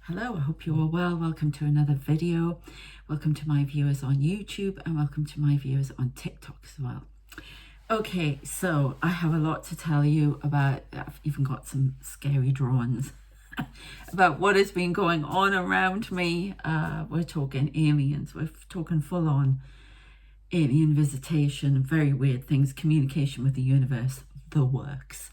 Hello, I hope you are well. Welcome to another video. Welcome to my viewers on YouTube and welcome to my viewers on TikTok as well. Okay, so I have a lot to tell you about. I've even got some scary drawings about what has been going on around me. We're talking aliens, we're talking full on alien visitation, very weird things, communication with the universe, the works.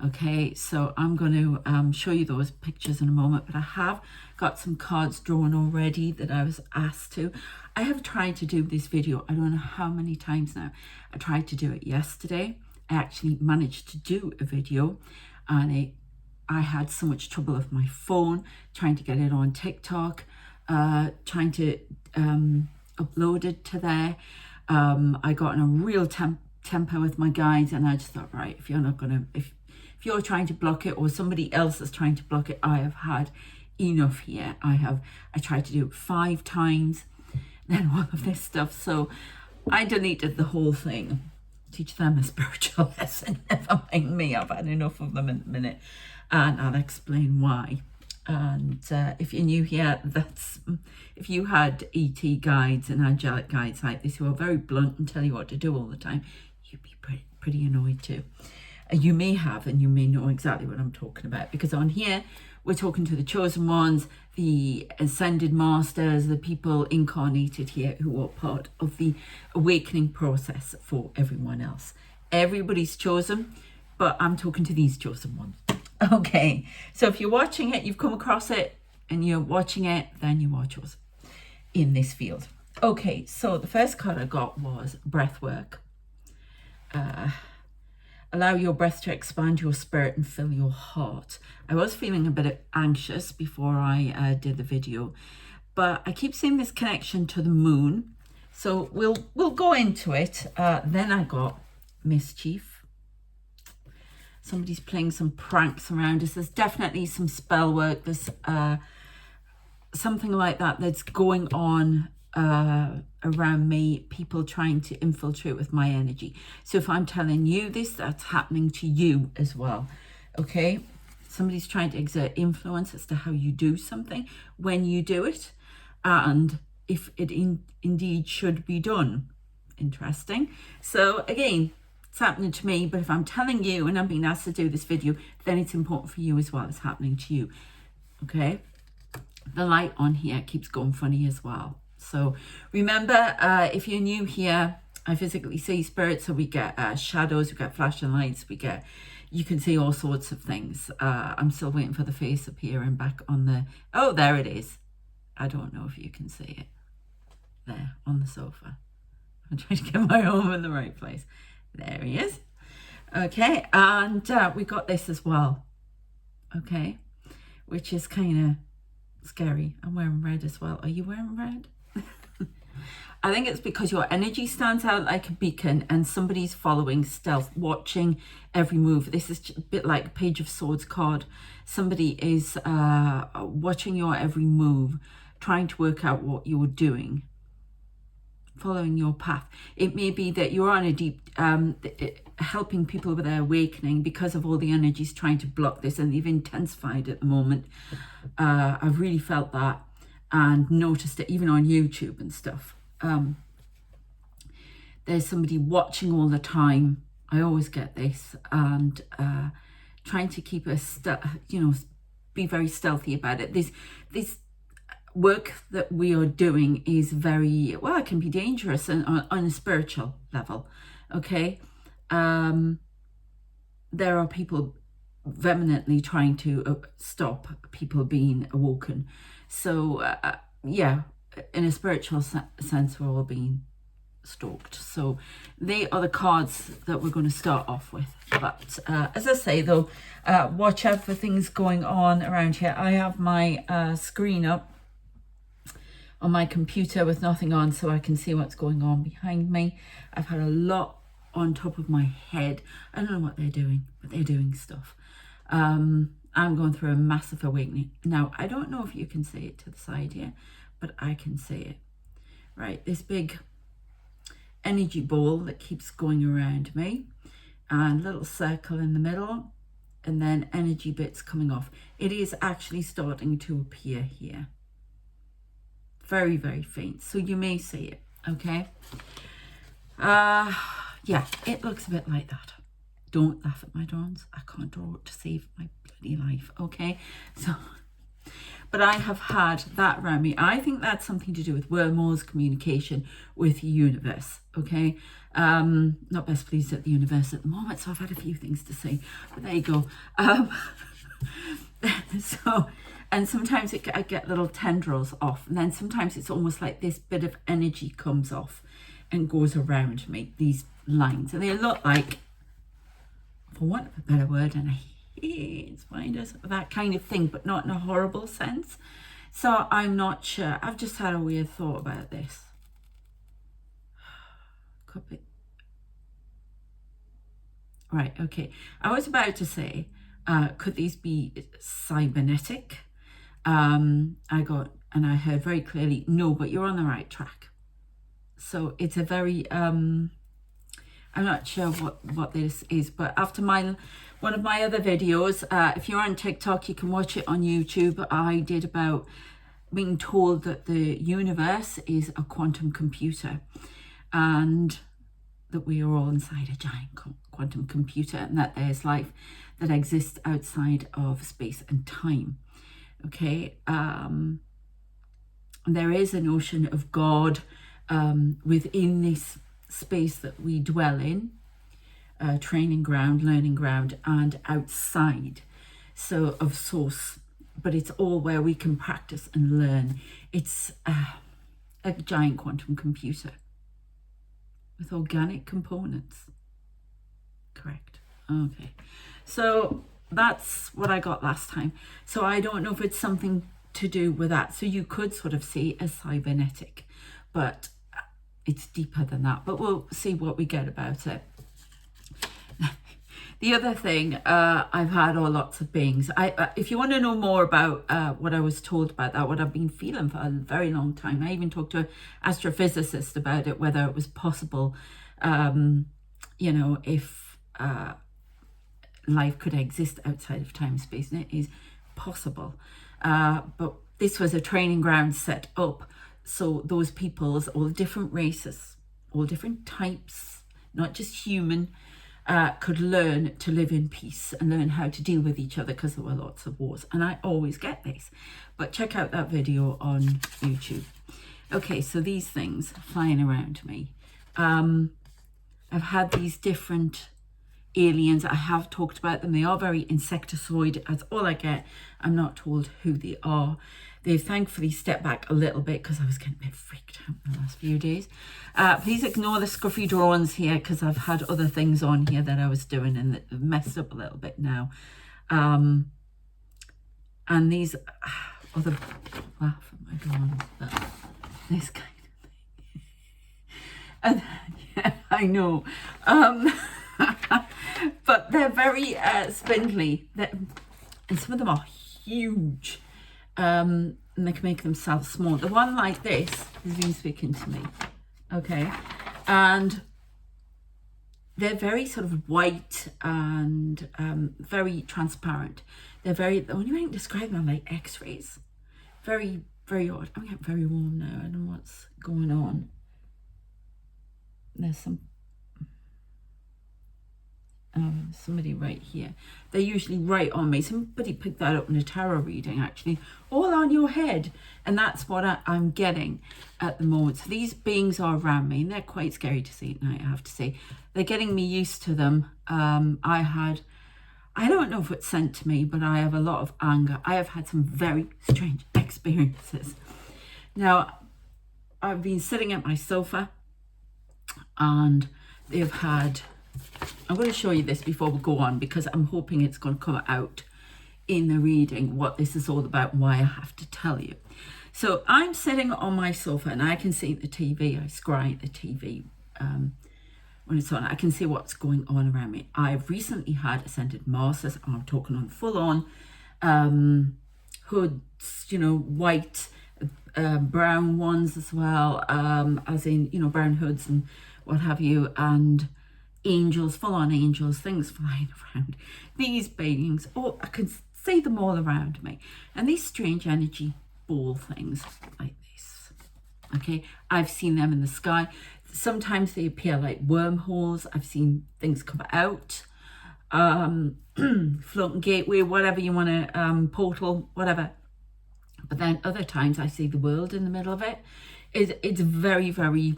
Okay, so I'm going to show you those pictures in a moment, but I have got some cards drawn already that I was asked to. I have tried to do this video, I don't know how many times now. I tried to do it yesterday. I actually managed to do a video and I had so much trouble with my phone, trying to get it on TikTok, trying to upload it to there. I got in a real temper with my guides and I just thought, right, if you're not going to, if you're trying to block it or somebody else is trying to block it, I have had enough here. I tried to do it 5 times, then all of this stuff. So I deleted the whole thing. Teach them a spiritual lesson. Never mind me, I've had enough of them in a minute. And I'll explain why. And if you're new here, if you had ET guides and angelic guides like this who are very blunt and tell you what to do all the time, you'd be pretty annoyed too. You may have, and you may know exactly what I'm talking about, because on here we're talking to the chosen ones, the ascended masters, the people incarnated here who are part of the awakening process for everyone else. Everybody's chosen, but I'm talking to these chosen ones. Okay, so if you're watching it, you've come across it and you're watching it, then you are chosen in this field. Okay, so the first card I got was breath work. Allow your breath to expand your spirit and fill your heart. I was feeling a bit anxious before I did the video, but I keep seeing this connection to the moon. So we'll go into it. Then I got mischief. Somebody's playing some pranks around us. There's definitely some spell work. There's something like that that's going on around me, people trying to infiltrate with my energy. So if I'm telling you this, that's happening to you as well. Okay, somebody's trying to exert influence as to how you do something, when you do it, and if it indeed should be done. Interesting. So again, it's happening to me, but if I'm telling you and I'm being asked to do this video, then it's important for you as well. It's happening to you. Okay, the light on here keeps going funny as well. So remember, if you're new here, I physically see spirits. So we get shadows, we get flashing lights, you can see all sorts of things. I'm still waiting for the face appearing back on the, oh, there it is. I don't know if you can see it. There, on the sofa. I'm trying to get my arm in the right place. There he is. Okay, and we got this as well. Okay, which is kind of scary. I'm wearing red as well. Are you wearing red? I think it's because your energy stands out like a beacon and somebody's following stealth, watching every move. This is a bit like Page of Swords card. Somebody is watching your every move, trying to work out what you're doing, following your path. It may be that you're on a deep, helping people with their awakening because of all the energies trying to block this, and they've intensified at the moment. I've really felt that and noticed it even on YouTube and stuff. There's somebody watching all the time. I always get this, and trying to keep be very stealthy about it. This work that we are doing is very, well, it can be dangerous on a spiritual level. Okay, there are people vehemently trying to stop people being awoken. So yeah, in a spiritual sense, we're all being stalked. So they are the cards that we're going to start off with. But as I say though, watch out for things going on around here. I have my screen up on my computer with nothing on, so I can see what's going on behind me. I've had a lot on top of my head. I don't know what they're doing, but they're doing stuff. I'm going through a massive awakening. Now, I don't know if you can see it to the side here, but I can see it. Right, this big energy ball that keeps going around me, and a little circle in the middle, and then energy bits coming off. It is actually starting to appear here. Very, very faint. So you may see it, okay? Yeah, it looks a bit like that. Don't laugh at my drawings. I can't draw to save my bloody life, okay? So, but I have had that around me. I think that's something to do with wormholes, communication with the universe, okay? Not best pleased at the universe at the moment, so I've had a few things to say, but there you go. So, and sometimes I get little tendrils off, and then sometimes it's almost like this bit of energy comes off and goes around me, these lines, and they look like, for want of a better word, and I hate spiders, that kind of thing, but not in a horrible sense. So I'm not sure. I've just had a weird thought about this. Could be. Right, okay. I was about to say, could these be cybernetic? I heard very clearly, no, but you're on the right track. So it's a very, I'm not sure what this is, but after one of my other videos, if you're on TikTok, you can watch it on YouTube. I did about being told that the universe is a quantum computer, and that we are all inside a giant quantum computer, and that there's life that exists outside of space and time. Okay, there is a notion of God within this space that we dwell in, training ground, learning ground, and outside, so of source, but it's all where we can practice and learn. It's a giant quantum computer with organic components. Correct. Okay, so that's what I got last time. So I don't know if it's something to do with that. So you could sort of see as cybernetic, but it's deeper than that. But we'll see what we get about it. The other thing, I've had lots of beings. If you want to know more about what I was told about that, what I've been feeling for a very long time, I even talked to an astrophysicist about it, whether it was possible, you know, if life could exist outside of time, space, and it is possible. But this was a training ground set up, so those peoples, all different races, all different types, not just human, could learn to live in peace and learn how to deal with each other, because there were lots of wars. And I always get this, but check out that video on YouTube. Okay, so these things flying around me. I've had these different aliens. I have talked about them. They are very insectoid. That's all I get. I'm not told who they are. They've thankfully stepped back a little bit because I was getting a bit freaked out in the last few days. Please ignore the scruffy drawings here, because I've had other things on here that I was doing and that have messed up a little bit now. And these other, laugh at my drawings, but this kind of thing. And yeah, I know. But they're very spindly, and some of them are huge, and they can make themselves small. The one like this has been speaking to me, okay, and they're very sort of white and very transparent. They're the only way I can describe them are like x-rays. Very, very odd. I'm getting very warm now. I don't know what's going on. There's somebody right here. They're usually right on me. Somebody picked that up in a tarot reading, actually. All on your head. And that's what I'm getting at the moment. So these beings are around me, and they're quite scary to see at night, I have to say. They're getting me used to them. I don't know if it's sent to me, but I have a lot of anger. I have had some very strange experiences. Now, I've been sitting at my sofa, and they've had... I'm going to show you this before we go on, because I'm hoping it's going to come out in the reading what this is all about and why I have to tell you. So I'm sitting on my sofa and I can see the TV. I scry at the TV when it's on. I can see what's going on around me. I've recently had ascended masters. I'm talking on full on hoods, you know, white, brown ones as well, as in, you know, brown hoods and what have you. And angels, full-on angels, things flying around, these beings, oh, I can see them all around me, and these strange energy ball things like this. Okay, I've seen them in the sky. Sometimes they appear like wormholes. I've seen things come out, floating gateway, whatever you want to, portal, whatever. But then other times I see the world in the middle of it. It's very, very,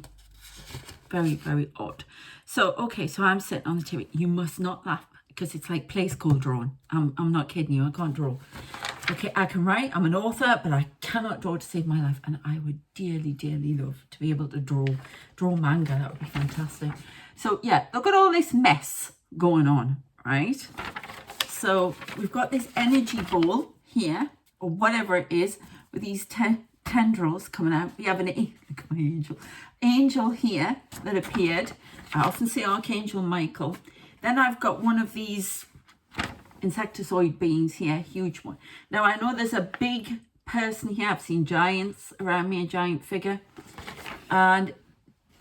very, very odd. So, okay, so I'm sitting on the table. You must not laugh because it's like play school drawing. I'm not kidding you. I can't draw. Okay, I can write. I'm an author, but I cannot draw to save my life. And I would dearly, dearly love to be able to draw manga. That would be fantastic. So, yeah, look at all this mess going on, right? So we've got this energy ball here, or whatever it is, with these tendrils coming out. We have an look at my angel here that appeared. I often see Archangel Michael. Then I've got one of these insectoid beings here, huge one. Now I know there's a big person here. I've seen giants around me, a giant figure. And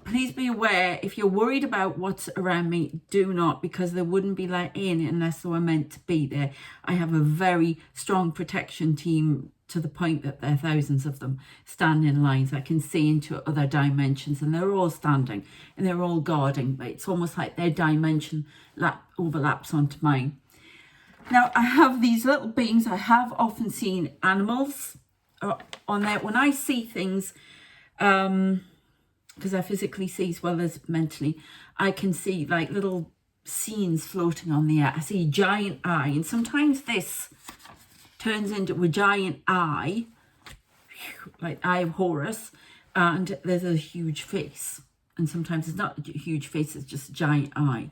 please be aware, if you're worried about what's around me, do not, because they wouldn't be let in unless they were meant to be there. I have a very strong protection team to the point that there are thousands of them stand in lines. I can see into other dimensions and they're all standing and they're all guarding. It's almost like their dimension overlaps onto mine. Now I have these little beings. I have often seen animals on there. When I see things, because I physically see as well as mentally, I can see like little scenes floating on the air. I see a giant eye, and sometimes this turns into a giant eye, like Eye of Horus, and there's a huge face. And sometimes it's not a huge face, it's just a giant eye.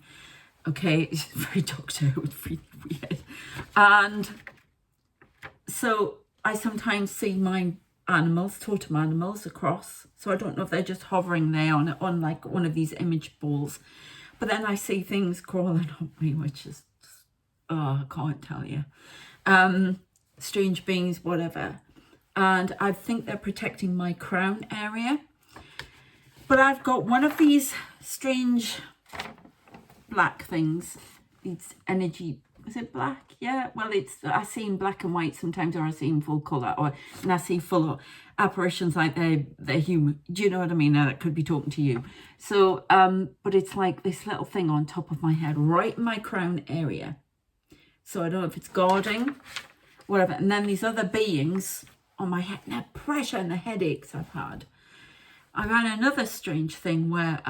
Okay, it's very Doctor Who, it's really weird. And so I sometimes see my animals, totem animals, across. So I don't know if they're just hovering there on like one of these image balls. But then I see things crawling on me, which is, oh, I can't tell you. Strange beings, whatever. And I think they're protecting my crown area. But I've got one of these strange black things. It's energy. Is it black? Yeah. Well, I see in black and white sometimes, or I see in full colour, and I see full apparitions like they're human. Do you know what I mean? That could be talking to you. So, but it's like this little thing on top of my head, right in my crown area. So I don't know if it's guarding, whatever. And then these other beings on my head, and the pressure and the headaches I've had. I've had another strange thing where,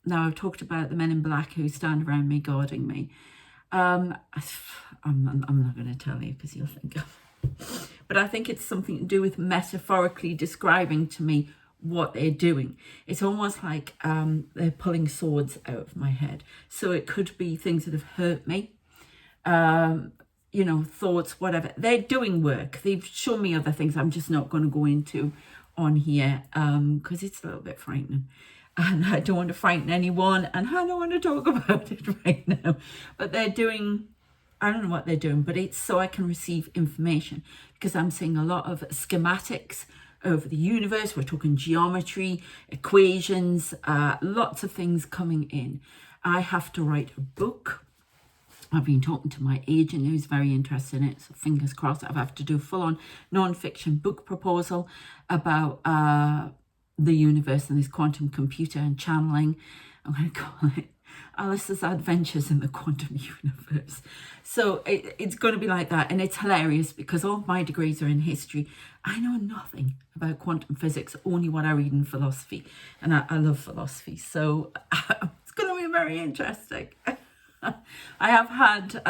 now I've talked about the men in black who stand around me, guarding me. I'm not going to tell you because you'll think but I think it's something to do with metaphorically describing to me what they're doing. It's almost like they're pulling swords out of my head. So it could be things that have hurt me, you know, thoughts, whatever. They're doing work. They've shown me other things I'm just not going to go into on here because it's a little bit frightening. And I don't want to frighten anyone, and I don't want to talk about it right now. But they're doing, I don't know what they're doing, but it's so I can receive information, because I'm seeing a lot of schematics over the universe. We're talking geometry, equations, lots of things coming in. I have to write a book. I've been talking to my agent who's very interested in it, so fingers crossed. I have to do a full-on non-fiction book proposal about the universe and this quantum computer and channeling. I'm going to call it Alice's Adventures in the Quantum Universe. So it's going to be like that, and it's hilarious because all my degrees are in history. I know nothing about quantum physics, only what I read in philosophy, and I love philosophy, so it's going to be very interesting. I have had,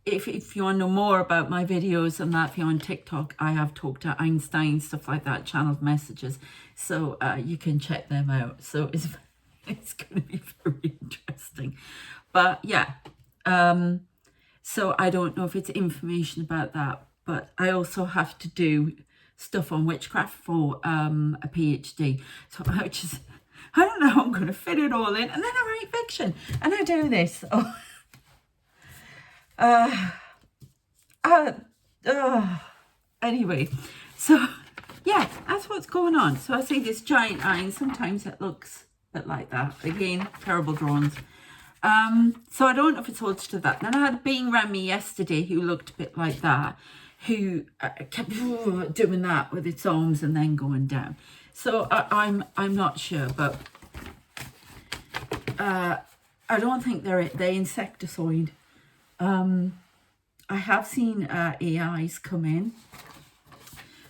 if you want to know more about my videos and that, if you're on TikTok, I have talked to Einstein, stuff like that, channeled messages. So you can check them out. So it's going to be very interesting. But yeah, so I don't know if it's information about that, but I also have to do stuff on witchcraft for a PhD. So I don't know how I'm going to fit it all in. And then I write fiction and I do this. Anyway, so yeah, that's what's going on. So I see this giant eye, and sometimes it looks bit like that. Again, terrible drawings. So I don't know if it's all to that. Then I had a being around me yesterday who looked a bit like that, who kept doing that with its arms and then going down. So I'm not sure, but I don't think they're insecticide. I have seen AIs come in.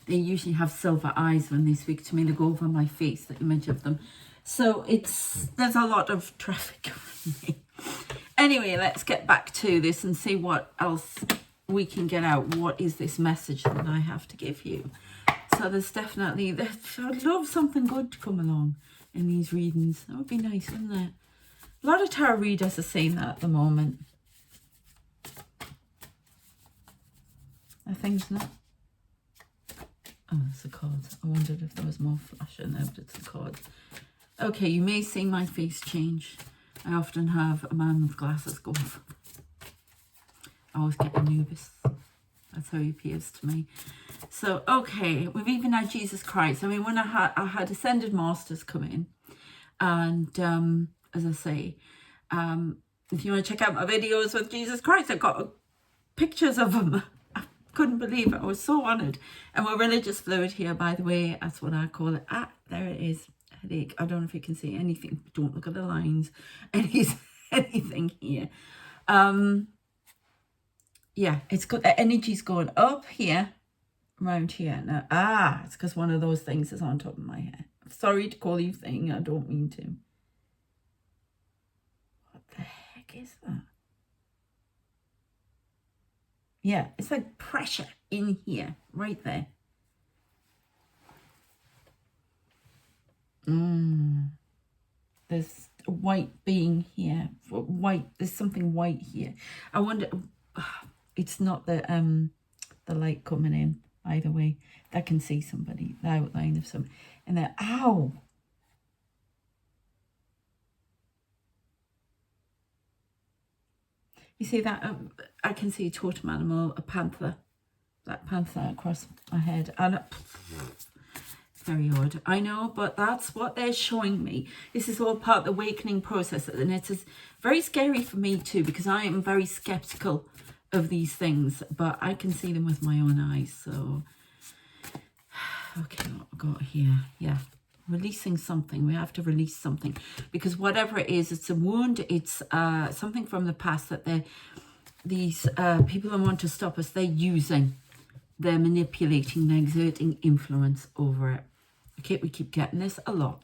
They usually have silver eyes when they speak to me. They go over my face, the image of them. So there's a lot of traffic around me. Anyway, let's get back to this and see what else we can get out. What is this message that I have to give you? So there's definitely, I'd love something good to come along in these readings. That would be nice, wouldn't it? A lot of tarot readers are saying that at the moment. I think it's not. Oh, it's the cards. I wondered if there was more flash in there, but it's the cards. Okay, you may see my face change. I often have a man with glasses go off. I always get Anubis. That's how he appears to me. So, okay, we've even had Jesus Christ. I mean, when I had Ascended Masters come in, and as I say, if you want to check out my videos with Jesus Christ, I've got pictures of him. I couldn't believe it. I was so honoured. And we're religious fluid here, by the way. That's what I call it. Ah, there it is. Headache. I don't know if you can see anything. Don't look at the lines. Anything here. Yeah, it's good. The energy's going up here, around here. Now, it's because one of those things is on top of my head. Sorry to call you thing. I don't mean to. What the heck is that? Yeah, it's like pressure in here, right there. There's a white being here. White. There's something white here. I wonder. It's not the light coming in. Either way, I can see somebody. The outline of some. And there. Ow. You see that? I can see a totem animal, a panther. That panther across my head. And very odd, I know, but that's what they're showing me. This is all part of the awakening process, and it is very scary for me too, because I am very skeptical of these things, but I can see them with my own eyes. So okay, what we got here? Yeah, releasing something. We have to release something, because whatever it is, it's a wound, it's something from the past that these people who want to stop us, they're using, they're manipulating, they're exerting influence over it. Okay, we keep getting this a lot.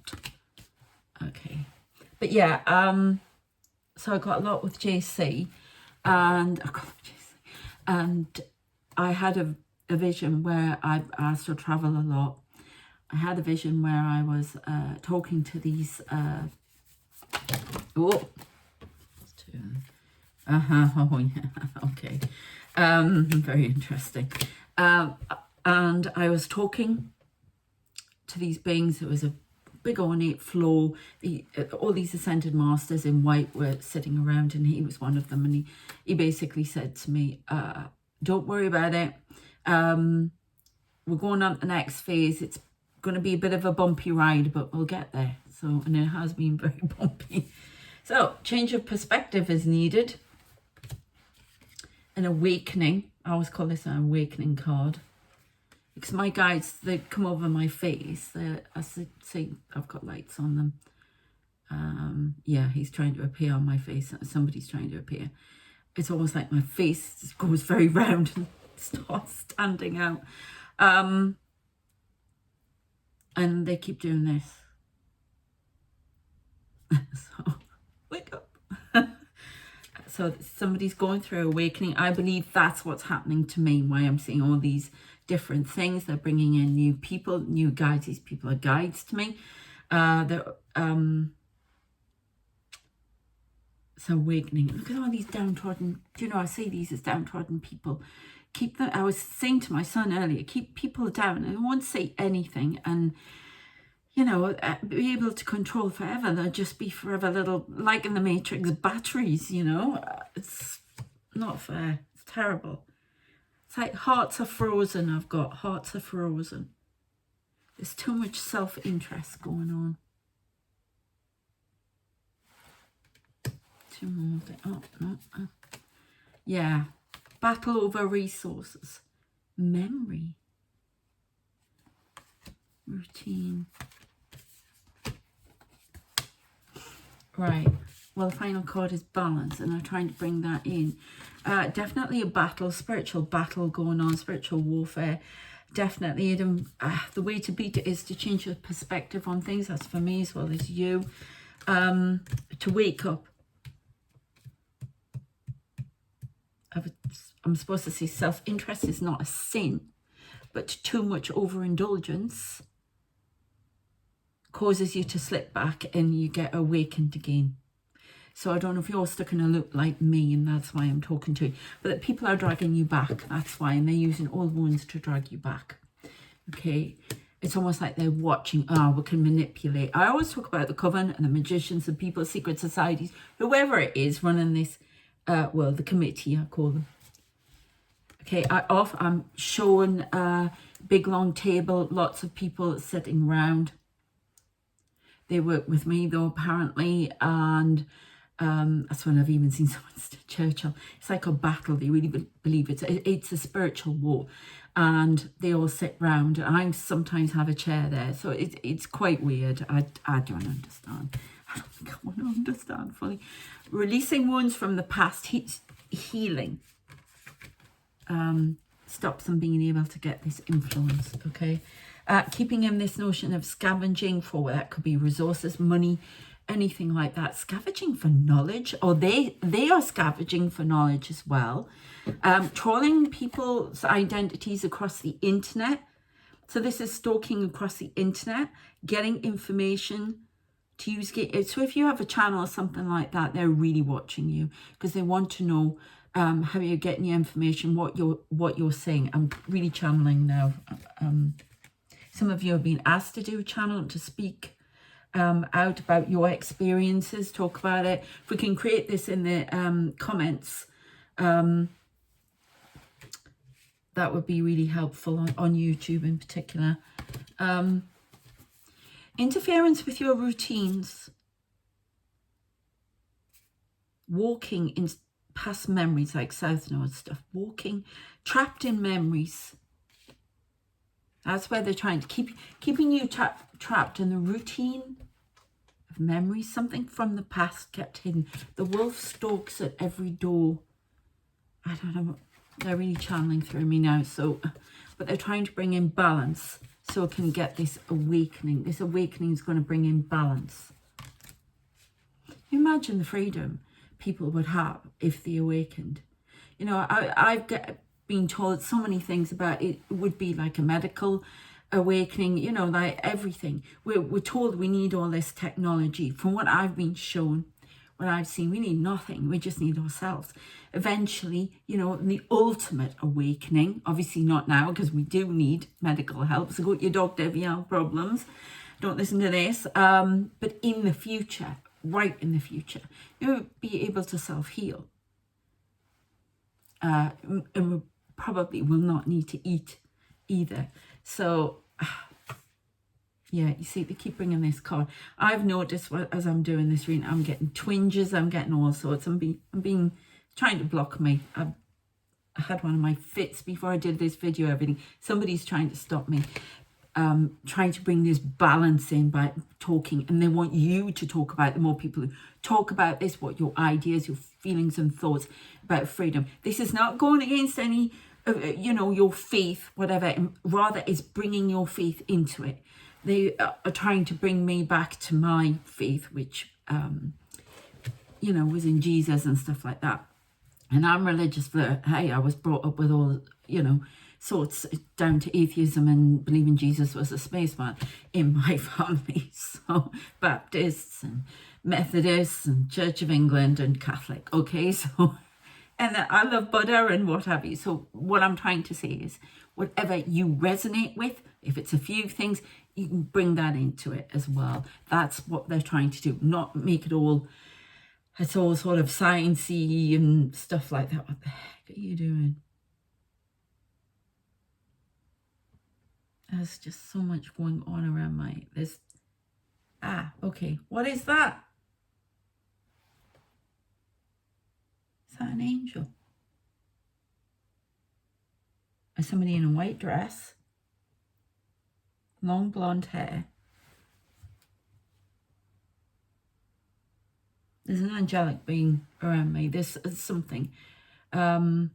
Okay, but yeah, so I got a lot with JC, and I had a vision where I asked to travel a lot. I had a vision where I was talking to these oh yeah, okay, very interesting, and I was talking to these beings. It was a big ornate floor. All these ascended masters in white were sitting around, and he was one of them, and he basically said to me, don't worry about it, we're going on to the next phase. It's going to be a bit of a bumpy ride, but we'll get there. So, and it has been very bumpy. So change of perspective is needed. An awakening. I always call this an awakening card, because my guides, they come over my face. I see I've got lights on them. Yeah, he's trying to appear on my face. Somebody's trying to appear. It's almost like my face goes very round and starts standing out. And they keep doing this. So, wake up. So somebody's going through awakening. I believe that's what's happening to me, why I'm seeing all these different things. They're bringing in new people, new guides. These people are guides to me. So awakening. Look at all these downtrodden. Do you know, I see these as downtrodden people. Keep them. I was saying to my son earlier, keep people down and won't say anything, and you know, be able to control forever. They'll just be forever little, like in the Matrix, batteries, you know. It's not fair. It's terrible. It's like hearts are frozen. I've got hearts are frozen. There's too much self-interest going on. to move it up. No, yeah. Battle over resources. Memory. Routine. Right. Well, the final card is balance, and I'm trying to bring that in. Definitely a battle, spiritual battle going on, spiritual warfare. Definitely the way to beat it is to change your perspective on things. That's for me as well as you. To wake up. I'm supposed to say self-interest is not a sin, but too much overindulgence causes you to slip back and you get awakened again. So I don't know if you're stuck in a loop like me, and that's why I'm talking to you. But that people are dragging you back, that's why. And they're using old wounds to drag you back. Okay, it's almost like they're watching. We can manipulate. I always talk about the coven and the magicians and people, secret societies, whoever it is running this, well, the committee, I call them. Okay, I'm showing a big long table, lots of people sitting around. They work with me though, apparently, and that's when I've even seen someone Churchill. It's like a battle. They really believe it's a spiritual war, and they all sit round. And I sometimes have a chair there, so it's quite weird. I don't understand. I don't think I want to understand fully. Releasing wounds from the past, healing. Stops them being able to get this influence. Okay, keeping in this notion of scavenging for, that could be resources, money, anything like that. Scavenging for knowledge, or they are scavenging for knowledge as well. Trolling people's identities across the internet. So this is stalking across the internet, getting information to use. So if you have a channel or something like that, they're really watching you because they want to know how you're getting your information, what you're saying. I'm really channeling now. Some of you have been asked to do a channel, to speak out about your experiences, talk about it. If we can create this in the comments, that would be really helpful on YouTube in particular. Interference with your routines. Walking in past memories like South Node stuff. Walking, trapped in memories. That's where they're trying to keeping you trapped in the routine of memories. Something from the past kept hidden. The wolf stalks at every door. I don't know. They're really channeling through me now. So, but they're trying to bring in balance so it can get this awakening. This awakening is going to bring in balance. Imagine the freedom people would have if they awakened. You know, I've been told so many things about it. It would be like a medical awakening, you know, like everything. We're told we need all this technology. From what I've been shown, what I've seen, we need nothing. We just need ourselves. Eventually, you know, the ultimate awakening, obviously not now because we do need medical help. So go to your doctor if you have problems. Don't listen to this. But in the future, right in the future, you'll be able to self-heal. And we probably will not need to eat either. So, yeah, you see, they keep bringing this card. I've noticed as I'm doing this reading, I'm getting twinges, I'm getting all sorts. I'm being trying to block me. I had one of my fits before I did this video, everything. Somebody's trying to stop me. Trying to bring this balance in by talking, and they want you to talk about it. The more people who talk about this, what your ideas, your feelings and thoughts about freedom. This is not going against any, you know, your faith, whatever, and rather is bringing your faith into it. They are trying to bring me back to my faith, which, you know, was in Jesus and stuff like that. And I'm religious, but hey, I was brought up with all, you know, sorts down to atheism and believing Jesus was a spaceman in my family. So Baptists and Methodists and Church of England and Catholic. Okay, so, and I love Buddha and what have you. So what I'm trying to say is whatever you resonate with, if it's a few things, you can bring that into it as well. That's what they're trying to do, not make it all, it's all sort of sciencey and stuff like that. What the heck are you doing? There's just so much going on around okay. What is that? that an angel? Is somebody in a white dress? Long blonde hair? There's an angelic being around me. There's something. And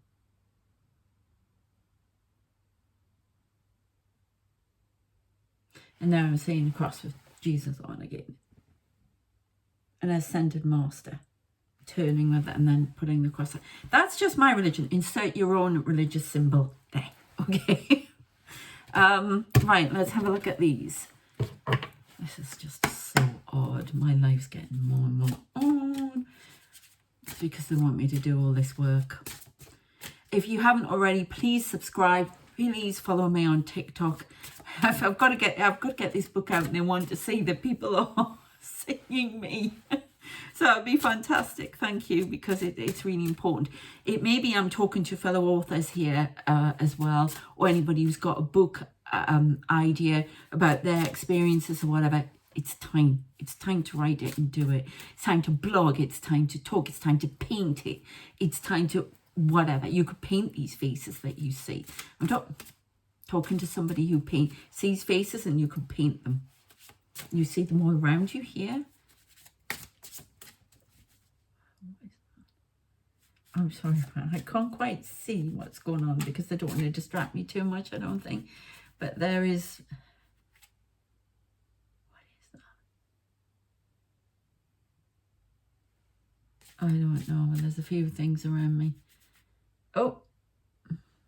now I'm seeing the cross with Jesus on again. An ascended master. Turning with it and then putting the cross. That's just my religion. Insert your own religious symbol there. Okay. Right, let's have a look at these. This is just so odd. My life's getting more and more odd. It's because they want me to do all this work. If you haven't already, please subscribe. Please follow me on TikTok. I've got to get this book out, and they want to see that people are seeing me. So it'd be fantastic. Thank you, because it's really important. It may be I'm talking to fellow authors here as well, or anybody who's got a book idea about their experiences or whatever. It's time. It's time to write it and do it. It's time to blog. It's time to talk. It's time to paint it. It's time to whatever. You could paint these faces that you see. I'm talking to somebody who sees faces, and you could paint them. You see them all around you here. I'm sorry, I can't quite see what's going on because they don't want to distract me too much, I don't think. But there is... What is that? I don't know. There's a few things around me. Oh,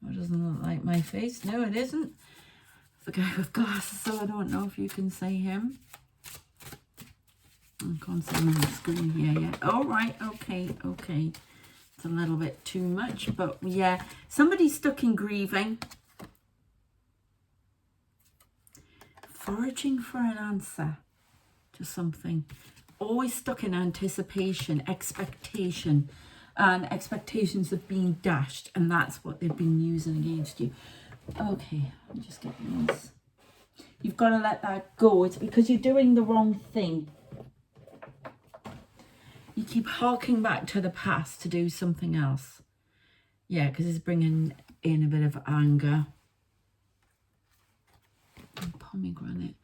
that doesn't look like my face. No, it isn't. The guy with glasses, so I don't know if you can see him. I can't see him on the screen here yet. Oh, right, okay. It's a little bit too much, but yeah, somebody's stuck in grieving. Foraging for an answer to something. Always stuck in anticipation, expectation, and expectations of being dashed, and that's what they've been using against you. Okay, let me just get this. You've got to let that go. It's because you're doing the wrong thing. You keep harking back to the past to do something else. Yeah, because it's bringing in a bit of anger. And pomegranate.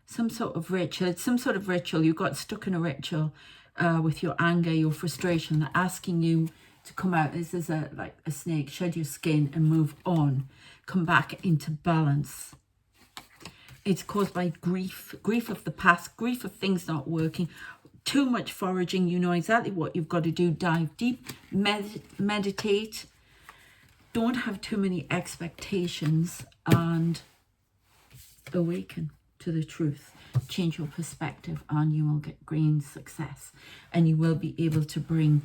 Some sort of ritual. It's some sort of ritual. You got stuck in a ritual with your anger, your frustration. They're asking you to come out. This is like a snake. Shed your skin and move on. Come back into balance. It's caused by grief. Grief of the past. Grief of things not working. Too much foraging. You know exactly what you've got to do. Dive deep, meditate. Don't have too many expectations, and awaken to the truth. Change your perspective, and you will get great success, and you will be able to bring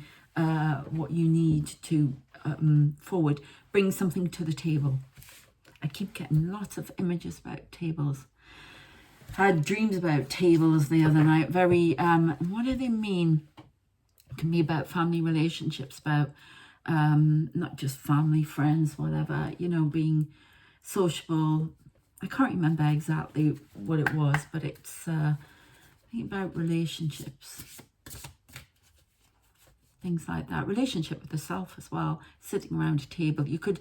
what you need to forward. Bring something to the table. I keep getting lots of images about tables. I had dreams about tables the other night. Very, what do they mean? It can be about family relationships, about not just family, friends, whatever, you know, being sociable. I can't remember exactly what it was, but it's I think about relationships. Things like that. Relationship with the self as well. Sitting around a table. You could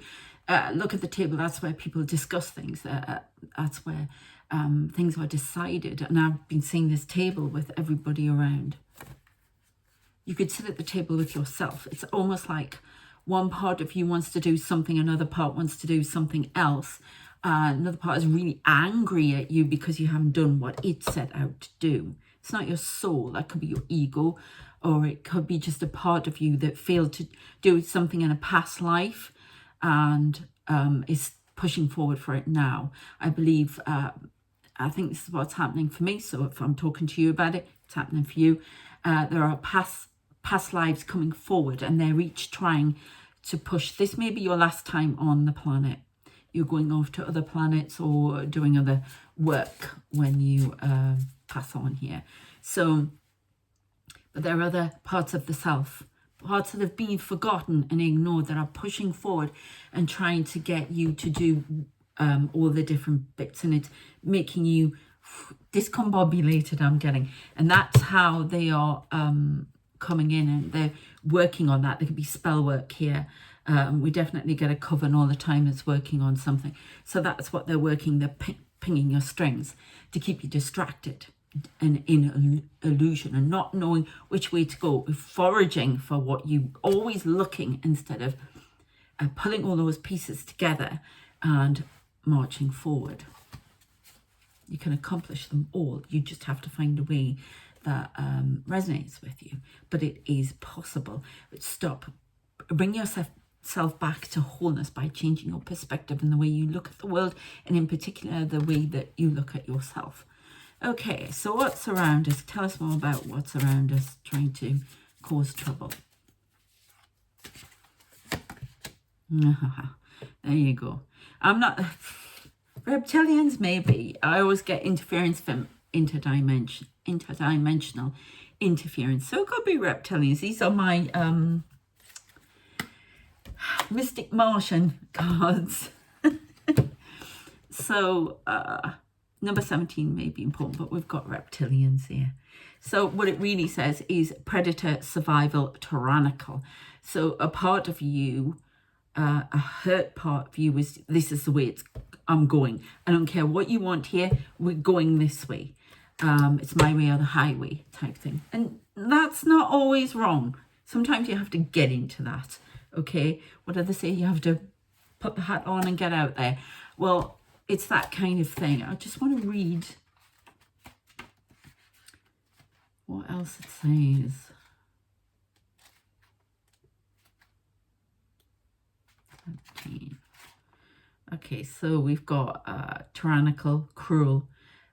look at the table. That's where people discuss things. That's where things are decided. And I've been seeing this table with everybody around. You could sit at the table with yourself. It's almost like one part of you wants to do something, another part wants to do something else. Another part is really angry at you because you haven't done what it set out to do. It's not your soul. That could be your ego, or it could be just a part of you that failed to do something in a past life and is pushing forward for it now. I believe, I think this is what's happening for me. So if I'm talking to you about it, it's happening for you. There are past lives coming forward, and they're each trying to push. This may be your last time on the planet. You're going off to other planets or doing other work when you pass on here. So, but there are other parts of the self, parts that have been forgotten and ignored, that are pushing forward and trying to get you to do all the different bits, and it's making you discombobulated, I'm getting. And that's how they are coming in, and they're working on that. There could be spell work here. We definitely get a coven all the time that's working on something. So that's what they're working. They're pinging your strings to keep you distracted and in illusion and not knowing which way to go, foraging for what you always looking instead of pulling all those pieces together and marching forward. You can accomplish them all. You just have to find a way that resonates with you. But it is possible. Bring yourself back to wholeness by changing your perspective and the way you look at the world, and in particular the way that you look at yourself. Okay, so what's around us? Tell us more about what's around us trying to cause trouble. There you go. I'm not... Reptilians, maybe. I always get interference from interdimensional interference. So it could be reptilians. These are my mystic Martian cards. So number 17 may be important, but we've got reptilians here. So what it really says is predator, survival, tyrannical. So a part of you, a hurt part of you is, this is the way I'm going. I don't care what you want here. We're going this way. It's my way or the highway type thing. And that's not always wrong. Sometimes you have to get into that. Okay. What do they say? You have to put the hat on and get out there. Well, it's that kind of thing. I just want to read what else it says. Okay, so we've got tyrannical, cruel,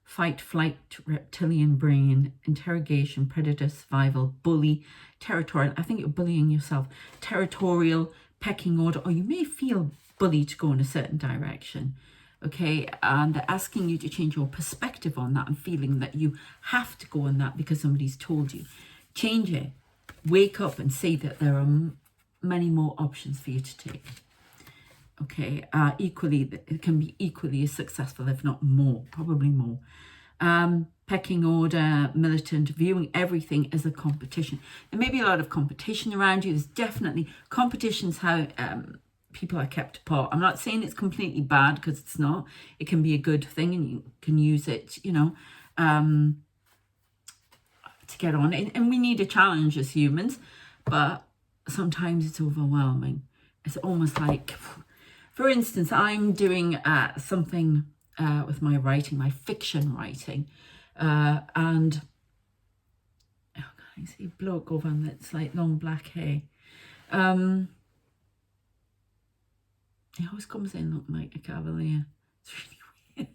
fight, flight, reptilian brain, interrogation, predator, survival, bully, territorial. I think you're bullying yourself. Territorial, pecking order, or you may feel bullied to go in a certain direction. Okay, and they're asking you to change your perspective on that and feeling that you have to go in that because somebody's told you. Change it. Wake up and see that there are many more options for you to take. Okay, equally, it can be equally as successful, if not more, probably more. Pecking order, militant, viewing everything as a competition. There may be a lot of competition around you. There's definitely competition's how people are kept apart. I'm not saying it's completely bad, because it's not. It can be a good thing, and you can use it, you know, to get on. And we need a challenge as humans, but sometimes it's overwhelming. It's almost like, for instance, I'm doing something with my writing, my fiction writing, and oh, I see a bloke over on that's like long black hair. He always comes in looking like a cavalier. It's really weird.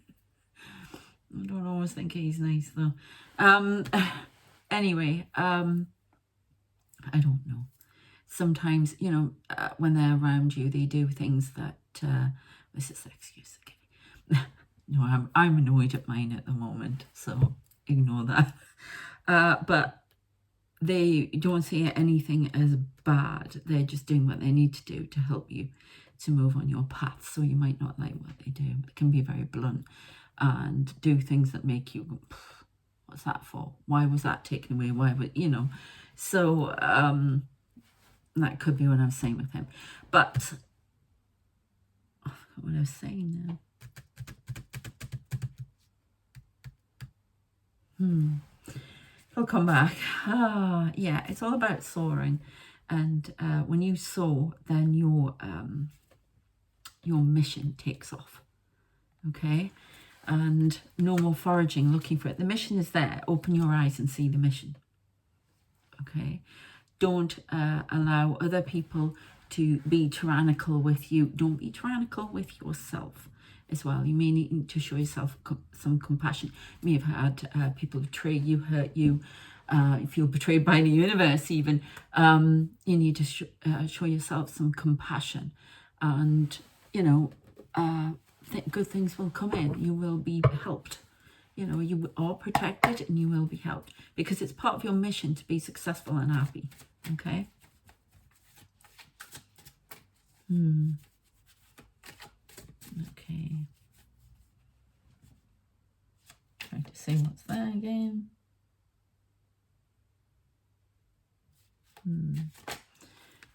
I don't always think he's nice though. Anyway, I don't know. Sometimes, you know, when they're around you, they do things that, this is an excuse, okay. No, I'm annoyed at mine at the moment, so ignore that. But they don't see anything as bad. They're just doing what they need to do to help you to move on your path. So you might not like what they do. It can be very blunt and do things that make you go, what's that for? Why was that taken away? Why would, you know? So that could be what I was saying with him. But I forgot what I was saying now. He'll come back. Yeah, it's all about soaring. And when you soar, then your mission takes off. Okay? And no more foraging, looking for it. The mission is there. Open your eyes and see the mission. Okay? Don't allow other people to be tyrannical with you. Don't be tyrannical with yourself as well. You may need to show yourself some compassion. You may have had people betray you, hurt you. If you're betrayed by the universe even, you need to show yourself some compassion. And, you know, good things will come in. You will be helped. You know, you are protected and you will be helped. Because it's part of your mission to be successful and happy. Okay? Okay. Trying to see what's there again.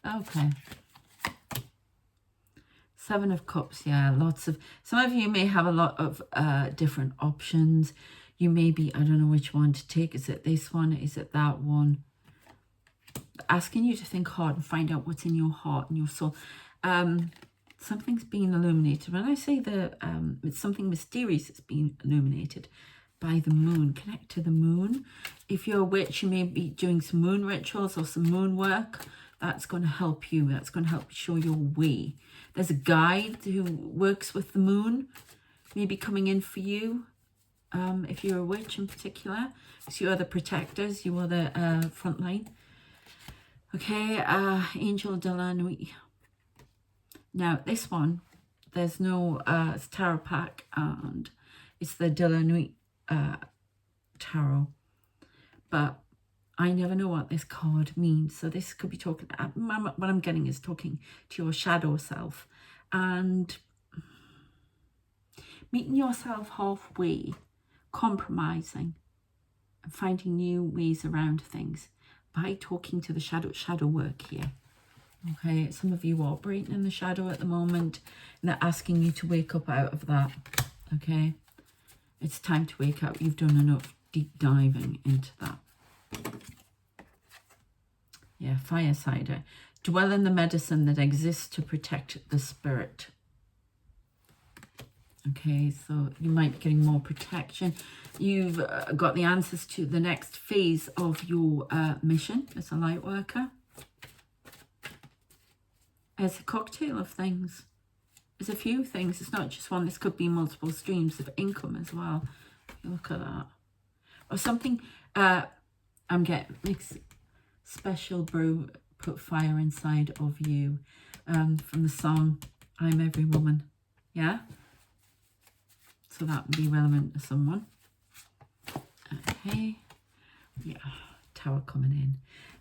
Okay. Seven of Cups, yeah, lots of, some of you may have a lot of different options. You may be, I don't know which one to take. Is it this one? Is it that one? Asking you to think hard and find out what's in your heart and your soul. Something's being illuminated. When I say it's something mysterious that's being illuminated by the moon. Connect to the moon. If you're a witch, you may be doing some moon rituals or some moon work. That's going to help you. That's going to help show your way. There's a guide who works with the moon, maybe coming in for you. If you're a witch in particular, so you are the protectors, you are the front line. Okay, Angel de la Nuit. Now this one, there's no it's tarot pack, and it's the de la Nuit tarot, but I never know what this card means. So this could be talking, what I'm getting is talking to your shadow self and meeting yourself halfway, compromising and finding new ways around things by talking to the shadow work here. Okay, some of you are operating in the shadow at the moment and they're asking you to wake up out of that. Okay, it's time to wake up. You've done enough deep diving into that. Yeah, Firesider. Dwell in the medicine that exists to protect the spirit. Okay, so you might be getting more protection. You've got the answers to the next phase of your mission as a light worker. It's a cocktail of things. There's a few things. It's not just one. This could be multiple streams of income as well. Look at that. Or something, I'm getting mixed. Special brew, put fire inside of you, from the song I'm Every Woman. Yeah, so that would be relevant to someone. Okay, yeah, Tower coming in.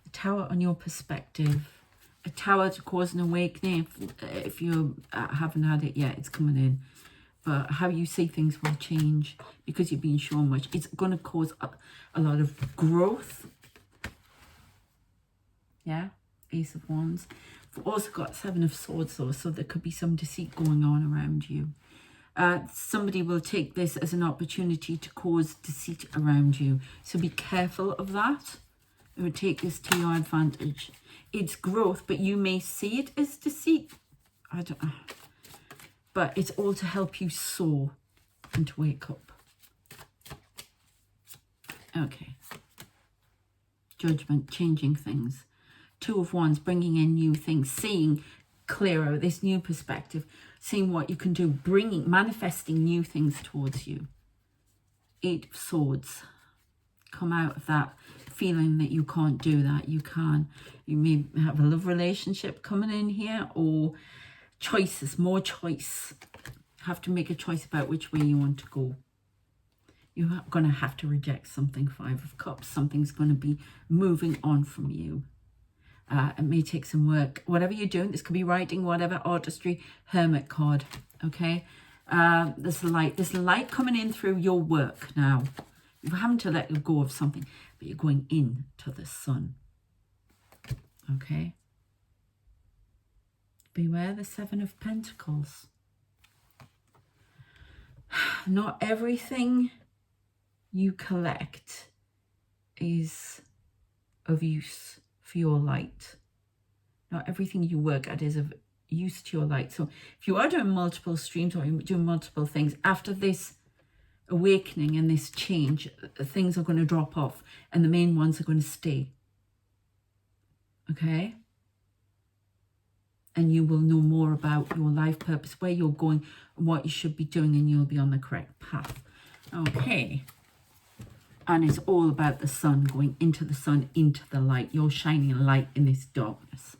The Tower on your perspective. A Tower to cause an awakening. If you haven't had it yet, it's coming in. But how you see things will change because you've been shown much. It's going to cause a lot of growth. Yeah, Ace of Wands. We've also got Seven of Swords though, so there could be some deceit going on around you. Somebody will take this as an opportunity to cause deceit around you. So be careful of that. It would take this to your advantage. It's growth, but you may see it as deceit. I don't know. But it's all to help you soar and to wake up. Okay. Judgment, changing things. Two of Wands, bringing in new things, seeing clearer, this new perspective, seeing what you can do, manifesting new things towards you. Eight of Swords, come out of that feeling that you can't do that. You can. You may have a love relationship coming in here, or choices, more choice. Have to make a choice about which way you want to go. You're going to have to reject something. Five of Cups, something's going to be moving on from you. It may take some work. Whatever you're doing, this could be writing, whatever, artistry, Hermit card, okay? There's light coming in through your work now. You're having to let go of something, but you're going into the sun, okay? Beware the Seven of Pentacles. Not everything you collect is of use for your light. Not everything you work at is of use to your light. So if you are doing multiple streams or you're doing multiple things, after this awakening and this change, things are going to drop off and the main ones are going to stay. Okay? And you will know more about your life purpose, where you're going and what you should be doing, and you'll be on the correct path. Okay. And it's all about the sun, going into the sun, into the light. You're shining light in this darkness.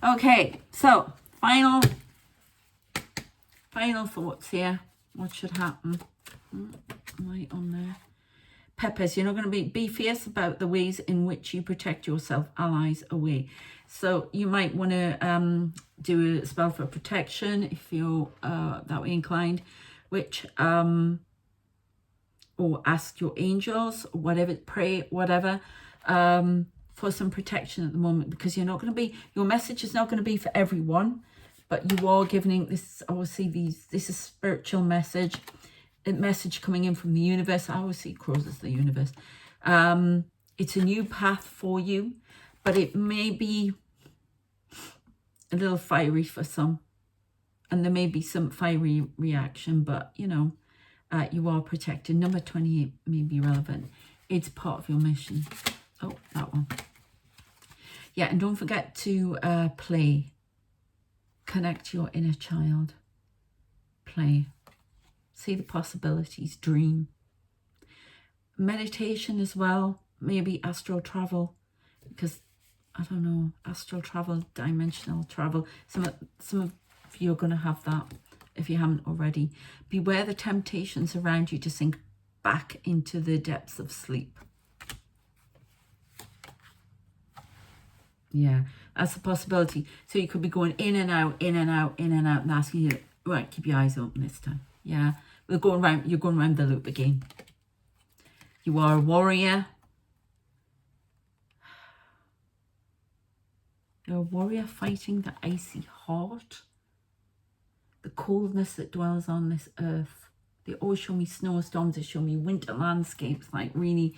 Okay, so final thoughts here. What should happen? Light on there. Peppers, you're not going to be fierce about the ways in which you protect yourself, allies away. So you might want to do a spell for protection if you're that way inclined, which or ask your angels, or whatever, pray, whatever, to for some protection at the moment, because you're not going to be, your message is not going to be for everyone, but you are giving this, obviously this is spiritual message, a message coming in from the universe. I always see crows as the universe. It's a new path for you, but it may be a little fiery for some, and there may be some fiery reaction, but you know, you are protected. Number 28 may be relevant. It's part of your mission. Oh, that one. Yeah, and don't forget to play. Connect to your inner child. Play. See the possibilities. Dream. Meditation as well. Maybe astral travel. Because, I don't know, astral travel, dimensional travel. Some of you are going to have that if you haven't already. Beware the temptations around you to sink back into the depths of sleep. Yeah, that's a possibility. So you could be going in and out, in and out, in and out, and asking you, right, keep your eyes open this time. Yeah, you're going around the loop again. You are a warrior. You're a warrior fighting the icy heart, the coldness that dwells on this earth. They always show me snowstorms, they show me winter landscapes, like really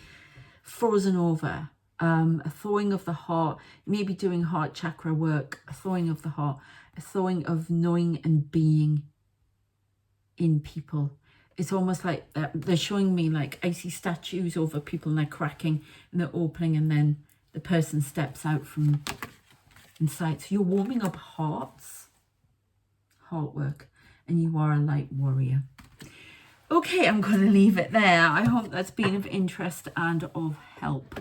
frozen over. A thawing of the heart, maybe doing heart chakra work, a thawing of the heart, a thawing of knowing and being in people. It's almost like they're showing me like icy statues over people, and they're cracking and they're opening, and then the person steps out from inside. So you're warming up hearts, heart work, and you are a light warrior. Okay, I'm going to leave it there. I hope that's been of interest and of help.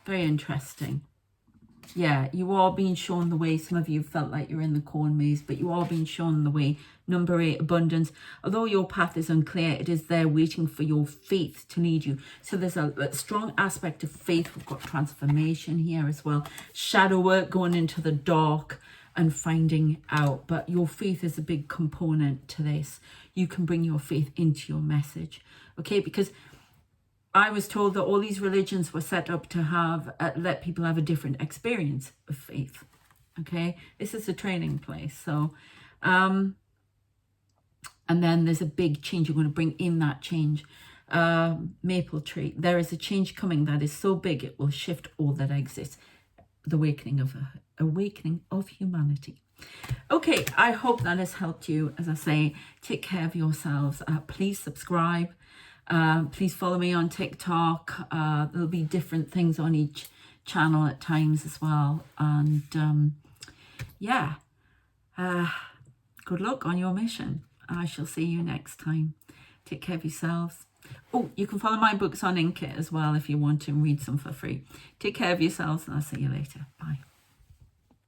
Very interesting. Yeah, you are being shown the way. Some of you felt like you're in the corn maze, but you are being shown the way. Number 8, abundance. Although your path is unclear, it is there waiting for your faith to lead you. So there's a strong aspect of faith. We've got transformation here as well. Shadow work, going into the dark and finding out. But your faith is a big component to this. You can bring your faith into your message. Okay, because I was told that all these religions were set up to have let people have a different experience of faith. Okay, this is a training place. So, and then there's a big change. You're going to bring in that change. Maple tree. There is a change coming that is so big it will shift all that exists. The awakening of humanity. Okay, I hope that has helped you. As I say, take care of yourselves. Please subscribe. Please follow me on TikTok. There'll be different things on each channel at times as well. And yeah, good luck on your mission. I shall see you next time. Take care of yourselves. Oh, you can follow my books on Inkitt as well if you want to read some for free. Take care of yourselves, and I'll see you later. Bye.